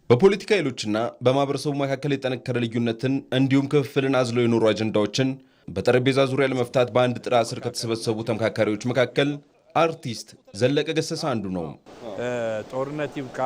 በፖለቲካ ኃይሎችና በማህበረሰቡ መካከል የጠነከረ ልዩነትን እንዲሁም ክፍፍልን አዝለው የኖሩ አጀንዳዎችን በጠረጴዛ ዙሪያ ለመፍታት በአንድ ጥላ ስር ከተሰበሰቡ ተመካካሪዎች መካከል አርቲስት ዘለቀ ገሰሰ አንዱ ነው። ጦርነት ይብቃ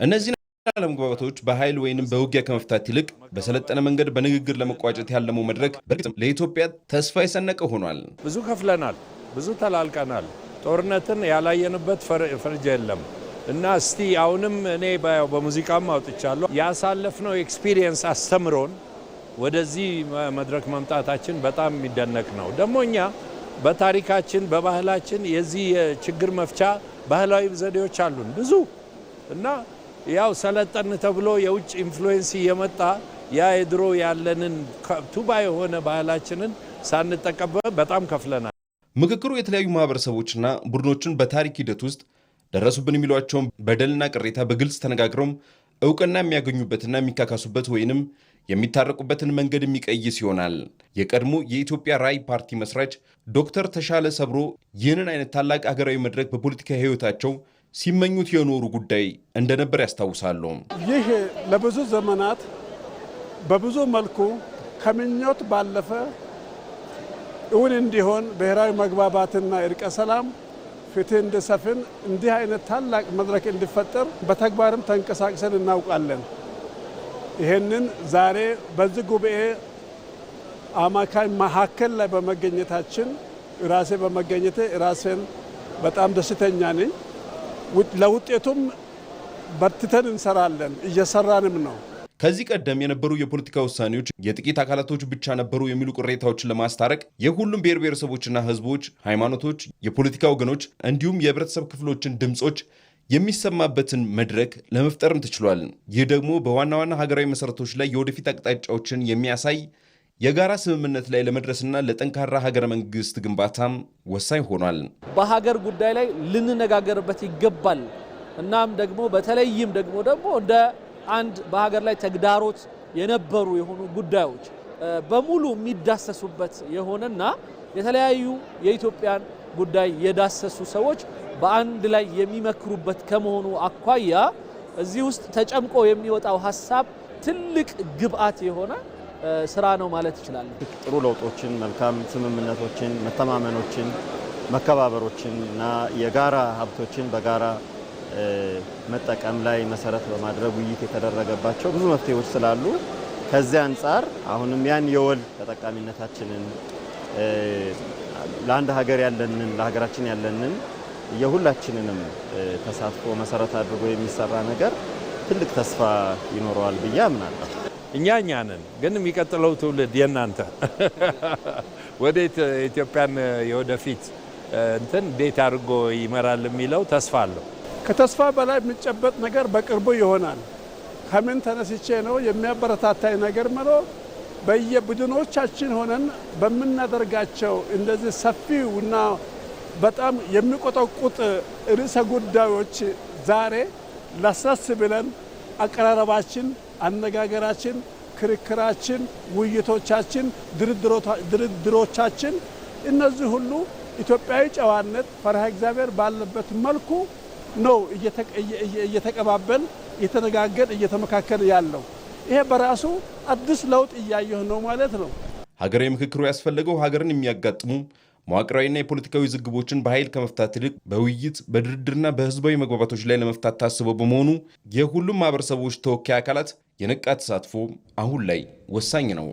እነዚህ አለመግባባቶች በኃይል ወይንም በውጊያ ከመፍታት ይልቅ በሰለጠነ መንገድ በንግግር ለመቋጨት ያለመው መድረክ በግጥም ለኢትዮጵያ ተስፋ የሰነቀ ሆኗል። ብዙ ከፍለናል፣ ብዙ ተላልቀናል። ጦርነትን ያላየንበት ፈርጅ የለም እና እስቲ አሁንም እኔ በሙዚቃም አውጥቻለሁ ያሳለፍነው ኤክስፒሪየንስ አስተምሮን ወደዚህ መድረክ መምጣታችን በጣም የሚደነቅ ነው። ደግሞ እኛ በታሪካችን በባህላችን የዚህ ችግር መፍቻ ባህላዊ ዘዴዎች አሉን ብዙ እና ያው ሰለጠን ተብሎ የውጭ ኢንፍሉዌንስ እየመጣ ያ የድሮ ያለንን ቱባ የሆነ ባህላችንን ሳንጠቀምበት በጣም ከፍለናል። ምክክሩ የተለያዩ ማህበረሰቦችና ቡድኖችን በታሪክ ሂደት ውስጥ ደረሱብን የሚሏቸውን በደልና ቅሬታ በግልጽ ተነጋግረው እውቅና የሚያገኙበትና የሚካካሱበት ወይንም የሚታረቁበትን መንገድ የሚቀይስ ይሆናል። የቀድሞ የኢትዮጵያ ራዕይ ፓርቲ መስራች ዶክተር ተሻለ ሰብሮ ይህንን አይነት ታላቅ ሀገራዊ መድረክ በፖለቲካ ህይወታቸው ሲመኙት የኖሩ ጉዳይ እንደነበር ያስታውሳሉ። ይህ ለብዙ ዘመናት በብዙ መልኩ ከምኞት ባለፈ እውን እንዲሆን ብሔራዊ መግባባትና እርቀ ሰላም ፍትህ እንዲሰፍን እንዲህ አይነት ታላቅ መድረክ እንዲፈጠር በተግባርም ተንቀሳቅሰን እናውቃለን። ይህንን ዛሬ በዚህ ጉባኤ አማካይ መካከል ላይ በመገኘታችን ራሴ በመገኘቴ ራሴን በጣም ደስተኛ ነኝ። ለውጤቱም በርትተን እንሰራለን፣ እየሰራንም ነው። ከዚህ ቀደም የነበሩ የፖለቲካ ውሳኔዎች የጥቂት አካላቶች ብቻ ነበሩ የሚሉ ቅሬታዎችን ለማስታረቅ የሁሉም ብሔር ብሔረሰቦችና ህዝቦች፣ ሃይማኖቶች፣ የፖለቲካ ወገኖች እንዲሁም የህብረተሰብ ክፍሎችን ድምጾች የሚሰማበትን መድረክ ለመፍጠርም ተችሏል። ይህ ደግሞ በዋና ዋና ሀገራዊ መሰረቶች ላይ የወደፊት አቅጣጫዎችን የሚያሳይ የጋራ ስምምነት ላይ ለመድረስና ለጠንካራ ሀገረ መንግስት ግንባታም ወሳኝ ሆኗል። በሀገር ጉዳይ ላይ ልንነጋገርበት ይገባል። እናም ደግሞ በተለይም ደግሞ እንደ አንድ በሀገር ላይ ተግዳሮት የነበሩ የሆኑ ጉዳዮች በሙሉ የሚዳሰሱበት የሆነና የተለያዩ የኢትዮጵያን ጉዳይ የዳሰሱ ሰዎች በአንድ ላይ የሚመክሩበት ከመሆኑ አኳያ እዚህ ውስጥ ተጨምቆ የሚወጣው ሀሳብ ትልቅ ግብአት የሆነ ስራ ነው ማለት ይችላል። ጥሩ ለውጦችን፣ መልካም ስምምነቶችን፣ መተማመኖችን፣ መከባበሮችን እና የጋራ ሀብቶችን በጋራ መጠቀም ላይ መሰረት በማድረግ ውይይት የተደረገባቸው ብዙ መፍትሄዎች ስላሉ ከዚህ አንጻር አሁንም ያን የወል ተጠቃሚነታችንን ለአንድ ሀገር ያለንን ለሀገራችን ያለንን የሁላችንንም ተሳትፎ መሰረት አድርጎ የሚሰራ ነገር ትልቅ ተስፋ ይኖረዋል ብዬ አምናለሁ። እኛ ነን ግን የሚቀጥለው ትውልድ የናንተ ወዴት ኢትዮጵያን የወደፊት እንዴት አድርጎ ይመራል የሚለው ተስፋ አለው። ከተስፋ በላይ የሚጨበጥ ነገር በቅርቡ ይሆናል። ከምን ተነስቼ ነው የሚያበረታታኝ ነገር መኖር በየቡድኖቻችን ሆነን በምናደርጋቸው እንደዚህ ሰፊውና በጣም የሚቆጠቁጥ ርዕሰ ጉዳዮች ዛሬ ለስለስ ብለን አቀራረባችን፣ አነጋገራችን፣ ክርክራችን፣ ውይይቶቻችን፣ ድርድሮቻችን እነዚህ ሁሉ ኢትዮጵያዊ ጨዋነት ፈሪሃ እግዚአብሔር ባለበት መልኩ ነው እየተቀባበል እየተነጋገር እየተመካከል ያለው። ይሄ በራሱ አዲስ ለውጥ እያየሁ ነው ማለት ነው። ሀገራዊ ምክክሩ ያስፈለገው ሀገርን የሚያጋጥሙ መዋቅራዊና የፖለቲካዊ ዝግቦችን በኃይል ከመፍታት ይልቅ በውይይት በድርድርና በህዝባዊ መግባባቶች ላይ ለመፍታት ታስበው በመሆኑ የሁሉም ማህበረሰቦች ተወካይ አካላት የነቃ ተሳትፎ አሁን ላይ ወሳኝ ነው።